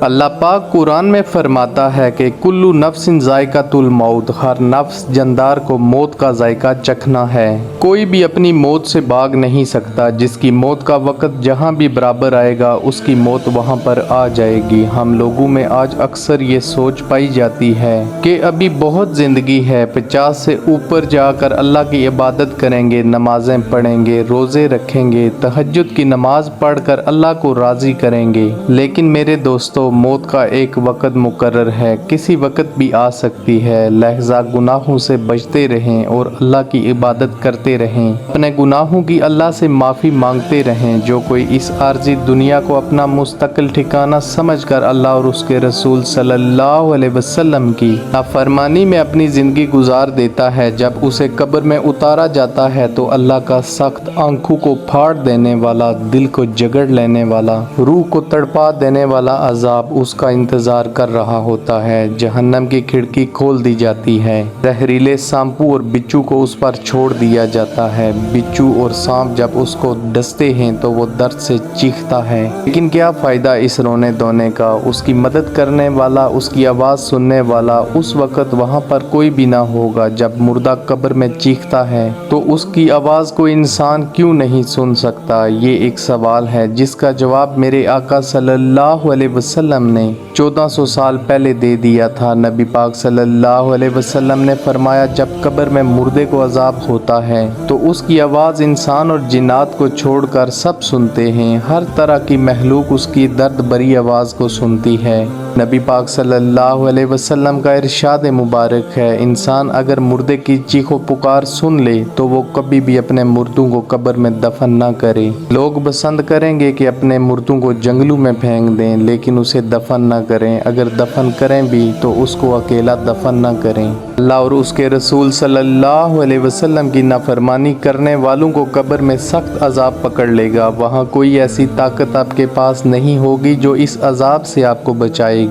اللہ पाक कुरान में फरमाता है कि कुल्लू नफ्सिन जायकातुल मौत, हर नफ्स जंदार को मौत का जायका चखना है। कोई भी अपनी मौत से भाग नहीं सकता। जिसकी मौत का वक्त जहाँ भी बराबर आएगा उसकी मौत वहाँ पर आ जाएगी। हम लोगों में आज अक्सर ये सोच पाई जाती है कि अभी बहुत ज़िंदगी है, 50 से ऊपर जाकर अल्लाह की इबादत करेंगे, नमाजें पढ़ेंगे, रोज़े रखेंगे, तहज्जुद की नमाज पढ़कर अल्लाह को राज़ी करेंगे। लेकिन मेरे दोस्तों, मौत का एक वक़्त मुकर्रर है, किसी वक़्त भी आ सकती है। लहज़ा गुनाहों से बचते रहें और अल्लाह की इबादत करते रहें। अपने गुनाहों की अल्लाह से माफ़ी मांगते रहें। जो कोई इस आर्जी दुनिया को अपना मुस्तकिल ठिकाना समझकर अल्लाह और उसके रसूल सल्लल्लाहु अलैहि वसल्लम की नाफरमानी में अपनी ज़िंदगी गुजार देता है, जब उसे कब्र में उतारा जाता है तो अल्लाह का सख्त, आंखों को फाड़ देने वाला, दिल को जगड़ लेने वाला, रूह को तड़पा देने वाला अज़ाब उसका इंतज़ार कर रहा होता है। जहन्नम की खिड़की खोल दी जाती है। जहरीले सांपू और बिच्छू को उस पर छोड़ दिया जाता है। बिच्छू और सांप जब उसको डसते हैं तो वो दर्द से चीखता है। लेकिन क्या फ़ायदा इस रोने धोने का। उसकी मदद करने वाला, उसकी आवाज़ सुनने वाला उस वक़्त वहाँ पर कोई भी ना होगा। जब मुर्दा कब्र में चीखता है तो उसकी आवाज़ को इंसान क्यों नहीं सुन सकता। ये एक सवाल है जिसका जवाब मेरे आका सल्लल्लाहु अलैहि वसल्लम ने 1400 साल पहले दे दिया था। नबी पाक सल्लल्लाहु अलैहि वसल्लम ने फरमाया, जब कब्र में मुर्दे को अजाब होता है तो उसकी आवाज़ इंसान और जिन्नात को छोड़कर सब सुनते हैं। हर तरह की महलूक उसकी दर्द भरी आवाज़ को सुनती है। नबी पाक सल्लल्लाहु अलैहि वसल्लम का इरशाद मुबारक है, इंसान अगर मुर्दे की चीखो पुकार सुन ले तो वो कभी भी अपने मुर्दों को कब्र में दफन ना करे। लोग पसंद करेंगे कि अपने मुर्दों को जंगलों में फेंक दें, लेकिन उसे दफन ना करें। अगर दफन करें भी तो उसको अकेला दफन ना करें। अल्लाह और उसके रसूल सल्लल्लाहु अलैहि वसल्लम की नाफरमानी करने वालों को कब्र में सख्त अजाब पकड़ लेगा। वहाँ कोई ऐसी ताकत आपके पास नहीं होगी जो इस अजाब से आपको बचाएगी।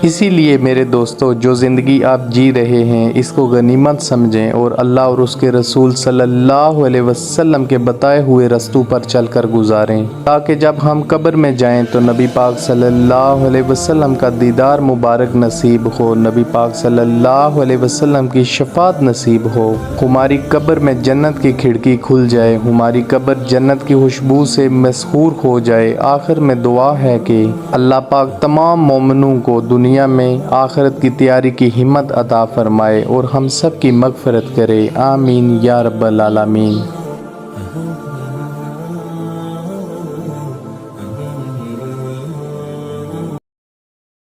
इसीलिए मेरे दोस्तों, जो ज़िंदगी आप जी रहे हैं इसको गनीमत समझें और अल्लाह और उसके रसूल सल्लल्लाहु अलैहि वसल्लम के बताए हुए रस्तों पर चलकर गुजारें, ताकि जब हम कब्र में जाएं तो नबी पाक सल्लल्लाहु अलैहि वसल्लम का दीदार मुबारक नसीब हो, नबी पाक सल्लल्लाहु अलैहि वसल्लम की शफात नसीब हो, हमारी कब्र में जन्नत की खिड़की खुल जाए, हमारी कब्र जन्नत की खुशबू से मशहूर हो जाए। आखिर में दुआ है कि अल्लाह पाक तमाम मोमिनों को दुनिया में आखिरत की तैयारी की हिम्मत अता फरमाए और हम सब की मगफरत करे। आमीन या रब्बल आलमीन।